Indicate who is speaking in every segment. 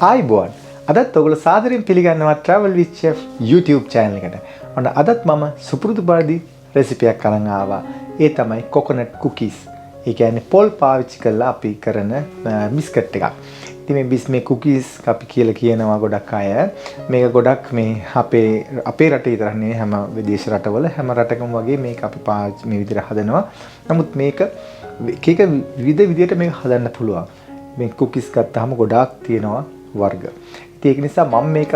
Speaker 1: ආයිබෝන් අදත් ඔයගොල්ලෝ සාදරයෙන් පිළිගන්නවා Travel with Chef YouTube channel එකට. ඔන්න අදත් මම සුපුරුදු පරිදි රෙසිපියක් අරන් ආවා. ඒ තමයි coconut cookies. ඒ කියන්නේ පොල් පාවිච්චි කරලා අපි කරන බිස්කට් එකක්. ඉතින් මේ cookies අපි කියලා කියනවා ගොඩක් අය. මේක ගොඩක් මේ අපේ රටේ විතරක් නෙවෙයි හැම විදේශ රටවල හැම රටකම වගේ මේක අපි පාවිච්චි මේ විදිහට හදනවා. නමුත් මේක එක විවිධ විදිහට මේක හදන්න පුළුවන්. මේ cookies ගත්තාම ගොඩාක් තියෙනවා වර්ග. ඉතින් ඒක නිසා මම මේක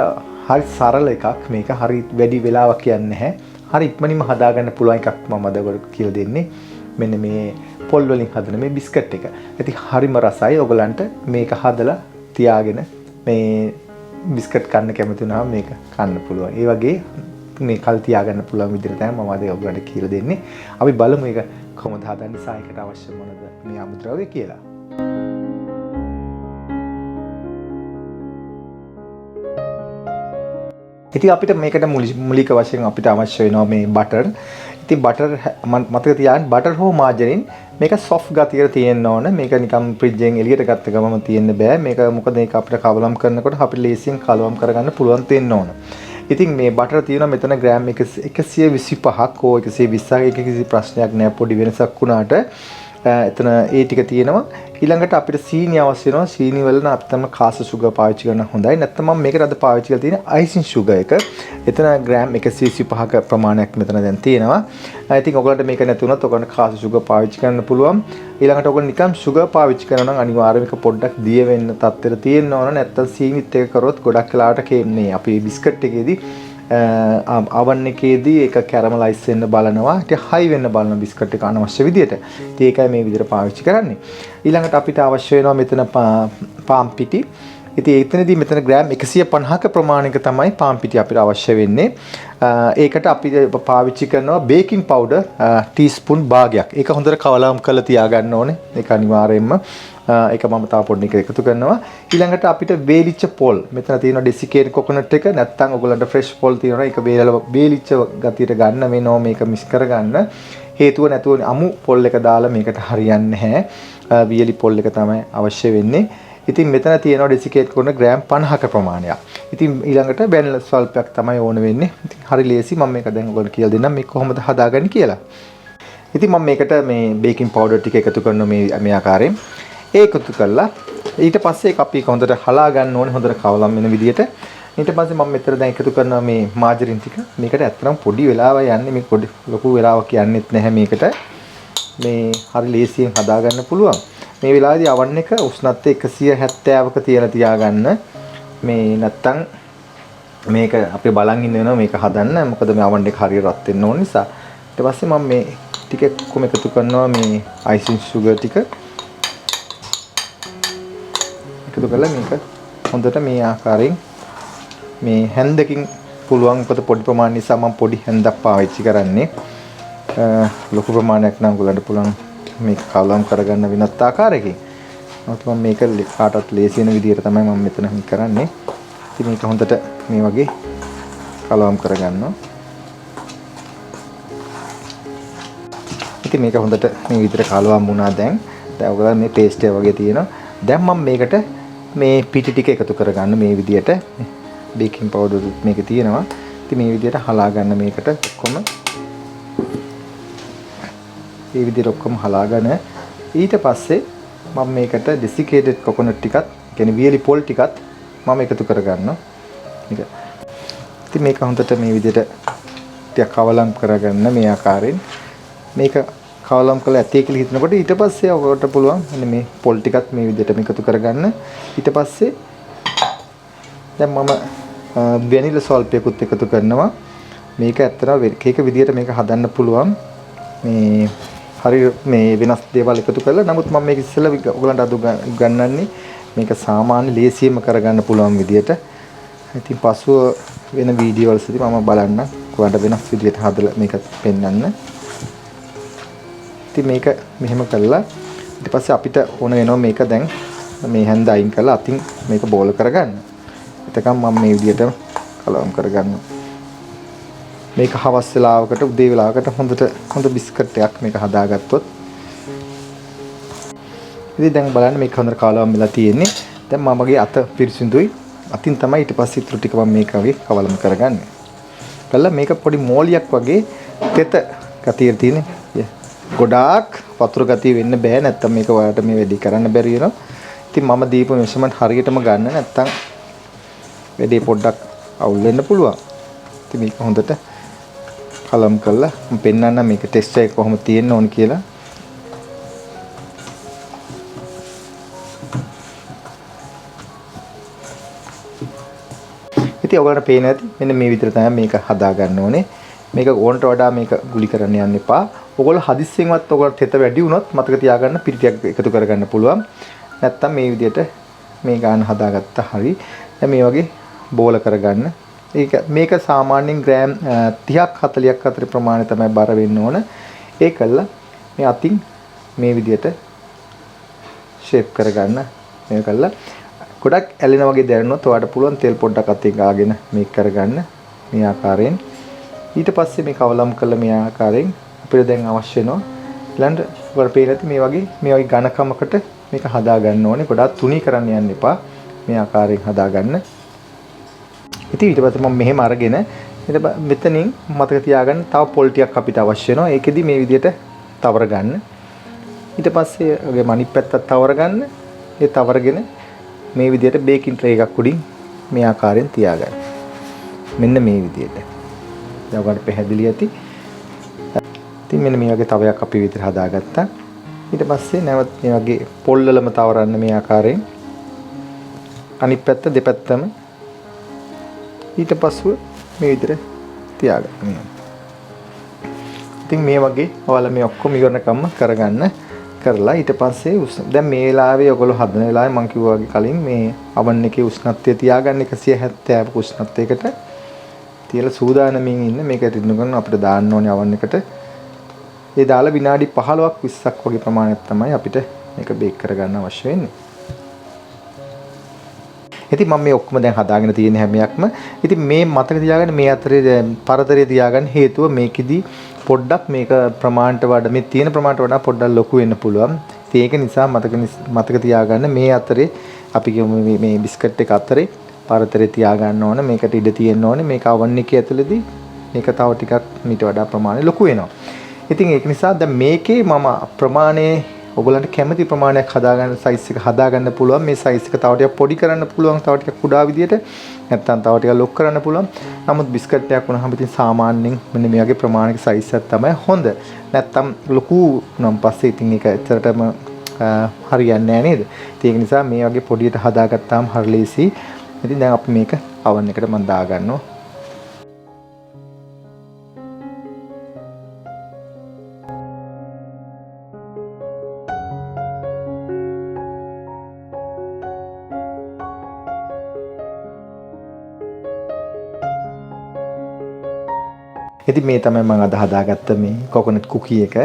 Speaker 1: හරි සරල එකක්. මේක හරි වැඩි වෙලාවක් යන්නේ නැහැ. හරි ඉක්මනින්ම හදාගන්න පුළුවන් එකක් මම අද ඔයගොල්ලෝ කියලා දෙන්නේ. මෙන්න මේ පොල් වලින් හදන මේ බිස්කට් එක. ඉතින් හරිම රසයි. ඔයගලන්ට මේක හදලා තියාගෙන මේ බිස්කට් කන්න කැමති වුණාම මේක කන්න පුළුවන්. ඒ වගේ මේ කල් තියාගන්න පුළුවන් විදිහට තමයි මම අද ඔයගලන්ට කියලා දෙන්නේ. අපි බලමු මේක කොහොමද හදන්නේ සහ ඒකට අවශ්‍ය මොනවද මේ අමුද්‍රව්‍ය කියලා. ඉතින් අපිට මේකට මූලික වශයෙන් අපිට අවශ්‍ය වෙනවා මේ බටර්. ඉතින් බටර් මතක තියාගන්න බටර් හෝ මාජරින් මේක සොෆ්ට් ගතියට තියෙන්න ඕන. මේක නිකම් ෆ්‍රිජ් එකෙන් එළියට ගත්ත ගමම තියෙන්න බෑ. මේක මොකද මේක අපිට කවලම් කරනකොට අපිට ලේසියෙන් කලවම් කරගන්න පුළුවන් තියෙන්න ඕන. ඉතින් මේ බටර් තියෙනවා මෙතන ග්‍රෑම් 125ක් හෝ 120ක් එක කිසි ප්‍රශ්නයක් නෑ. පොඩි වෙනසක් වුණාට එතන ඒ ටික තියෙනවා. ඊළඟට අපිට සීනි අවශ්‍ය වෙනවා. සීනි වල නම් අපිටම කාස සුගර් පාවිච්චි කරන හොඳයි. නැත්නම් මම මේකට අද පාවිච්චි කරලා තියෙන අයිසින් සුගර් එක. එතන ග්‍රෑම් 125ක ප්‍රමාණයක් මෙතන දැන් තියෙනවා. ඉතින් ඔයගලන්ට මේක නැති වුණොත් ඔයගලන්ට කාස සුගර් පාවිච්චි කරන්න පුළුවන්. ඊළඟට ඔයගලන් නිකන් සුගර් පාවිච්චි කරනවා නම් අනිවාර්යයෙන් මේක පොඩ්ඩක් දිය වෙන්න තත්ත්වෙට තියෙන්න ඕන. නැත්නම් සීනිත් එක කරොත් ගොඩක් වෙලාවට මේ අපි බිස්කට් එකේදී oven එකේදී ඒක කැරමලයිස් වෙන්න බලනවා. ඒක හයි වෙන්න බලන බිස්කට් එක අනවශ්‍ය විදියට. ඉතින් ඒකයි මේ විදියට පාවිච්චි කරන්නේ. ඊළඟට අපිට අවශ්‍ය වෙනවා මෙතන පාම් පිටි. ඉතින් එතනදී මෙතන ග්‍රෑම් 150ක ප්‍රමාණයක තමයි පාම් පිටි අපිට අවශ්‍ය වෙන්නේ. ඒකට අපි පාවිච්චි කරනවා බේකින් පවුඩර් ටීස්පූන් භාගයක්. ඒක හොඳට කවලම් කරලා තියාගන්න ඕනේ. ඒක අනිවාර්යයෙන්ම ඒක මම තව පොඩ්ඩක් එකතු කරනවා. ඊළඟට අපිට වේලිච්ච පොල්. මෙතන තියෙනවා ඩෙසිකේට් කොකොනට් එක. නැත්නම් ඔයගලන්ට ෆ්‍රෙෂ් පොල් තියෙනවා. ඒක වේලිච්ච ගතියට ගන්න වෙනවා මේක මික්ස් කරගන්න. හේතුව නැතුව අමු පොල් එක දාලා මේකට හරියන්නේ නැහැ. වියලි පොල් එක තමයි අවශ්‍ය වෙන්නේ. ඉතින් මෙතන තියෙනවා ඩෙසිකේට් කරන ග්‍රෑම් 50ක ප්‍රමාණයක්. ඉතින් ඊළඟට බැනල ස්වල්පයක් තමයි ඕන වෙන්නේ. ඉතින් හරි ලේසි මම මේක දැන් ඔයගලට කියලා දෙන්නම් මේක කොහොමද හදාගන්නේ කියලා. ඉතින් මම මේකට මේ බේකින් පවුඩර් ටික එකතු කරනවා මේ ආකාරයෙන්. ඒක එකතු කරලා ඊට පස්සේ ඒක අපි හොඳට හලා ගන්න ඕනේ හොඳට කවලම් වෙන විදියට. ඊට පස්සේ මම මෙතන දැන් එකතු කරනවා මේ මාජරින් ටික. මේකට ඇත්තටම පොඩි වෙලාවක් යන්නේ මේ පොඩි ලොකු වෙලාවක් යන්නෙත් නැහැ මේකට. මේ හරි ලේසියෙන් හදා ගන්න පුළුවන්. මේ වෙලාවේදී oven එක උෂ්ණත්වය 170ක තියලා තියාගන්න. මේ නැත්තම් මේක අපි බලන් ඉන්න වෙනවා මේක හදන්න. මොකද මේ oven එක හරියට රත් වෙන්න ඕන නිසා. ඊට පස්සේ මම මේ ටික කොහොම එකතු කරනවා මේ icing sugar ටික. එකතු කරලා මේක හොඳට මේ ආකාරයෙන් මේ හැන්දකින් පුළුවන් කොට පොඩි ප්‍රමාණය නිසා මම පොඩි හැන්දක් පාවිච්චි කරන්නේ. ලොකු ප්‍රමාණයක් නම් ඔයගලන්ට පුළුවන් මේක කලම් කරගන්න වෙනත් ආකාරයකින්. නමුත් මම මේක කාටවත් ලේසි වෙන විදිහට තමයි මම මෙතන කරන්නේ. ඉතින් මේක හොඳට මේ වගේ කලවම් කරගන්නවා. ඉතින් මේක හොඳට මේ විදිහට කලවම් වුණා දැන්. දැන් ඔයගොල්ලෝ මේ පේස්ට් එක වගේ තියෙනවා. දැන් මම මේකට මේ පිටි ටික එකතු කරගන්න මේ විදිහට බේකින් පවුඩර් මේකේ තියෙනවා. ඉතින් මේ විදිහට හලා ගන්න මේකට ඔක්කොම. මේ විදිහට ඔක්කොම හලාගෙන ඊට පස්සේ මම මේකට desiccated coconut ටිකත් කියන්නේ වියලි පොල් ටිකත් මම එකතු කරගන්නවා. මේක. ඉතින් මේක හොඳට මේ විදිහට ටිකක් කවලම් කරගන්න මේ ආකාරයෙන්. මේක කවලම් කරලා ඇතේ කියලා හිතනකොට ඊට පස්සේ ඔකට පුළුවන් මෙන්න මේ පොල් ටිකත් මේ විදිහට එකතු කරගන්න. ඊට පස්සේ දැන් මම වැනිලා සෝල්පයකුත් එකතු කරනවා. මේක ඇත්තටම කේක විදිහට මේක හදන්න පුළුවන්. මේ හරි මේ වෙනස් දේවල් එකතු කරලා නමුත් මම මේක ඉස්සෙල්ලා ඔයගලන්ට අද ගන්නන්නේ මේක සාමාන්‍ය ලේසියෙන්ම කරගන්න පුළුවන් විදියට. ඉතින් පසුව වෙන වීඩියෝ වලදී මම බලන්න ඔයාලට වෙනස් විදියට හදලා මේක පෙන්වන්න. ඉතින් මේක මෙහෙම කළා ඊට පස්සේ අපිට ඕන වෙනවා මේක දැන් මේ හැන්ද අයින් කරලා අතින් මේක බෝල කරගන්න. එතකම් මම මේ විදියට කලවම් කරගන්නවා. මේක හවස් වෙලාවකට උදේ වෙලාවකට හොඳ බිස්කට් එකක් මේක හදාගත්තොත් ඉතින් දැන් බලන්න මේක හොඳට කලවම් වෙලා තියෙන්නේ. දැන් මමගේ අත පිරිසිදුයි. අතින් තමයි ඊට පස්සේ ඉතුරු ටික මම මේක වගේ කවලම් කරගන්නේ. කළා මේක පොඩි මෝලියක් වගේ තෙත ගතිය තියෙන්නේ. ගොඩාක් වතුර ගතිය වෙන්න බෑ නැත්තම් මේක ඔයාලට මේ වැඩි කරන්න බැරි වෙනවා. ඉතින් මම දීපු මෙෂර්මන්ට් හරියටම ගන්න නැත්තම් වැඩි පොඩ්ඩක් අවුල් වෙන්න පුළුවන්. ඉතින් මේක හොඳට කලම් කරලා මම පෙන්නන්න මේක ටෙස්ට් එක කොහොම තියෙන්න ඕන කියලා. ඉතින් ඔයගලන්ට පේන ඇති මෙන්න මේ විදිහට තමයි මේක හදා ගන්න ඕනේ. මේක ඕනට වඩා මේක ගුලි කරන්න යන්න එපා. ඔයගොල්ලෝ හදිස්සියෙන්වත් ඔයගොල්ලෝ තෙත වැඩි වුණොත් මතක තියාගන්න පිටියක් එකතු කරගන්න පුළුවන්. නැත්තම් මේ විදිහට මේ ගාන හදාගත්තා හරි. දැන් මේ වගේ බෝල කරගන්න. මේක සාමාන්‍යයෙන් ග්‍රෑම් 30ක් 40ක් අතර ප්‍රමාණය තමයි බර වෙන්න ඕන. ඒ කළා මේ අතින් මේ විදිහට ෂේප් කරගන්න. මේ කළා ගොඩක් ඇලෙනා වගේ දැනෙනොත් ඔයාලට පුළුවන් තෙල් පොඩ්ඩක් අතින් ගාගෙන මේක කරගන්න මේ ආකාරයෙන්. ඊට පස්සේ මේ කවලම් කළ මේ ආකාරයෙන් අපිට දැන් අවශ්‍ය වෙනවා ඊළඟට ඔයාලට පේන මේ වගේ ඝනකමකට මේක හදා ගන්න ඕනේ. ගොඩාක් තුනී කරන්න යන්න එපා. මේ ආකාරයෙන් හදා ගන්න. ඉතින් ඊට පස්සේ මම මෙහෙම අරගෙන මෙතනින් මතක තියාගන්න තව පොල් ටිකක් අපිට අවශ්‍ය වෙනවා. ඒකෙදි මේ විදිහට තවර ගන්න. ඊට පස්සේ ඔගේ මණික් පැත්තත් තවර ගන්න. ඒ තවරගෙන මේ විදිහට බේකින් ට්‍රේ එකක් උඩින් මේ ආකාරයෙන් තියාගන්න. මෙන්න මේ විදිහට. දැන් ඔයාලට පැහැදිලි ඇති. ඉතින් මෙන්න මේ වගේ තවයක් අපි විතර හදාගත්තා. ඊට පස්සේ නැවත මේ වගේ පොල් වලම තවරන්න මේ ආකාරයෙන්. අනිත් පැත්ත දෙපැත්තම ඊට පස්සෙ මේ විදිහට තියාගන්න. ඉතින් මේ වගේ ඔයාලා මේ ඔක්කොම ඉවරනකම්ම කරගන්න. කරලා ඊට පස්සේ දැන් මේ වෙලාවේ ඔයගොල්ලෝ හදන වෙලාවේ මම කිව්වා වගේ කලින් මේ oven එකේ උෂ්ණත්වය තියාගන්න 170 උෂ්ණත්වයකට තියලා සූදානමින් ඉන්න මේක රිදෙන ගමන් අපිට දාන්න ඕනේ oven එකට. ඒ දාලා විනාඩි 15ක් 20ක් වගේ ප්‍රමාණයක් තමයි අපිට මේක බේක් කරගන්න අවශ්‍ය වෙන්නේ. ඉතින් මම මේ ඔක්කොම දැන් හදාගෙන තියෙන හැම එකක්ම ඉතින් මේ මතක තියාගන්න මේ අතරේ පරතරය තියාගන්න හේතුව මේකෙදි පොඩ්ඩක් මේක ප්‍රමාණයට වඩා මේ තියෙන ප්‍රමාණයට වඩා පොඩ්ඩක් ලොකු වෙන්න පුළුවන්. ඉතින් ඒක නිසා මතක තියාගන්න මේ අතරේ අපි කියමු මේ බිස්කට් එක අතරේ පරතරය තියාගන්න ඕන. මේකට ඉඩ තියෙන්න ඕනේ. මේක oven එකේ ඇතුළේදී මේක තව ටිකක් මීට වඩා ප්‍රමාණය ලොකු වෙනවා. ඉතින් ඒක නිසා දැන් මේකේ මම ප්‍රමාණය ඔයගලන්ට කැමති ප්‍රමාණයක් හදාගන්න සයිස් එක හදාගන්න පුළුවන්. මේ සයිස් එක තව ටිකක් පොඩි කරන්න පුළුවන්. තව ටිකක් කුඩා විදියට නැත්නම් තව ටිකක් ලොක් කරන්න පුළුවන්. නමුත් බිස්කට් එකක් වුණාම ඉතින් සාමාන්‍යයෙන් මෙන්න මේ වගේ ප්‍රමාණික සයිස් එකක් තමයි හොඳ. නැත්නම් ලොකු නම් පස්සේ ඉතින් ඒක ඇත්තටම හරියන්නේ නැහැ නේද? ඒක නිසා මේ වගේ පොඩියට හදාගත්තාම හරි ලේසි. ඉතින් දැන් අපි මේක oven එකට මම දා ගන්නවා. ඉතින් මේ තමයි මම අද හදාගත්ත මේ කොකොනට් කුකී එක.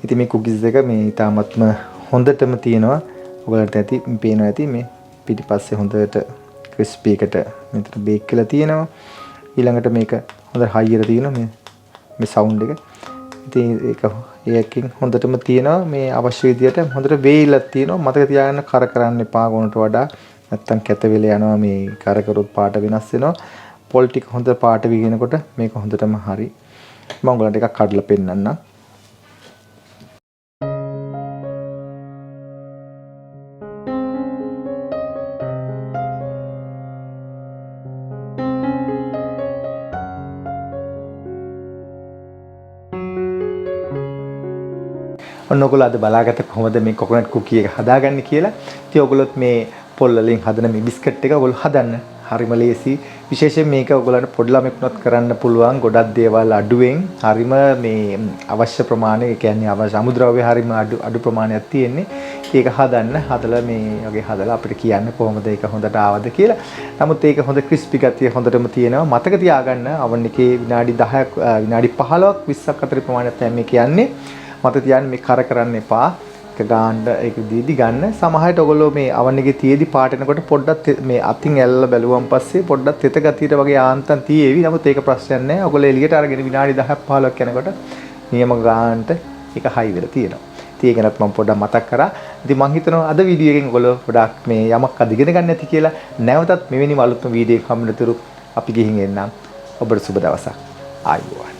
Speaker 1: ඉතින් මේ කුකීස් එක මේ ඊටාත්ම හොඳටම තියෙනවා. ඔයගලට ඇති පේනවා ඇති මේ පිටිපස්සේ හොඳට ක්‍රිස්පි එකට මෙතන බේක් කරලා තියෙනවා. ඊළඟට මේක හොඳ හයියට තියෙනවා මේ සවුන්ඩ් එක. ඉතින් ඒකකින් හොඳටම තියෙනවා මේ අවශ්‍ය විදියට හොඳට වේයිලක් තියෙනවා. මතක තියාගන්න කර කරන්න එපා ගොනට වඩා. නැත්තම් කැත වෙල යනවා මේ කර කරොත් පාට වෙනස් වෙනවා. පොල් ටික හොඳ පාට විගෙනකොට මේක හොඳටම හරි. මම ඔයගලන්ට එකක් කඩලා පෙන්නන්නම්. ඔන්න ඔයගොල්ලෝ අද බලාගත්ත කොහොමද මේ කොකොනට් කුකී එක හදාගන්නේ කියලා. ඉතින් ඔයගොල්ලොත් මේ පොල් වලින් හදන මේ බිස්කට් එක ඔයගොල්ලෝ හදන්න. හරිම ලේසි. විශේෂයෙන් මේක ඔයගොල්ලන්ට පොඩි ළමෙක්ුණත් කරන්න පුළුවන්. ගොඩක් දේවල් අඩුවෙන් හරිම මේ අවශ්‍ය ප්‍රමාණය, ඒ කියන්නේ අවශ්‍ය අමුද්‍රව්‍ය හරිම අඩු ප්‍රමාණයක් තියෙන්නේ. ඒක හදන්න. හදලා මේ වගේ හදලා අපිට කියන්න කොහොමද ඒක හොඳට ආවද කියලා. නමුත් ඒක හොඳ ක්‍රිස්පි ගතිය හොඳටම තියෙනවා. මතක තියාගන්න oven එකේ විනාඩි 10ක් විනාඩි 15ක් 20ක් අතර ප්‍රමාණයක් තමයි මේ කියන්නේ. මතක තියාගන්න මේ කර කරන්න එපා. ගාන්න ඒක දීදි ගන්න. සමහරට ඔයගොල්ලෝ මේ oven එකේ තියේදි පාට එනකොට පොඩ්ඩක් මේ අතින් ඇල්ලලා බැලුවම් පස්සේ පොඩ්ඩක් තෙත ගතියට වගේ ආන්තම් තියේවි. නමුත් ඒක ප්‍රශ්නයක් නැහැ. ඔයගොල්ලෝ එළියට අරගෙන විනාඩි 10ක් 15ක් යනකොට නියම ගානට ඒක හයි වෙලා තියෙනවා. ඉතින් ඒක නත් මම පොඩ්ඩක් මතක් කරා. ඉතින් මම හිතනවා අද වීඩියෝ එකෙන් ඔයගොල්ලෝ ගොඩක් මේ යමක් අද ඉගෙන ගන්න ඇති කියලා. නැවතත් මෙවැනි අලුත්ම වීඩියෝ එකක් හම්බෙන්නතුරු අපි ගිහින් එන්නම්. ඔබට සුබ දවසක්. ආයුබෝවන්.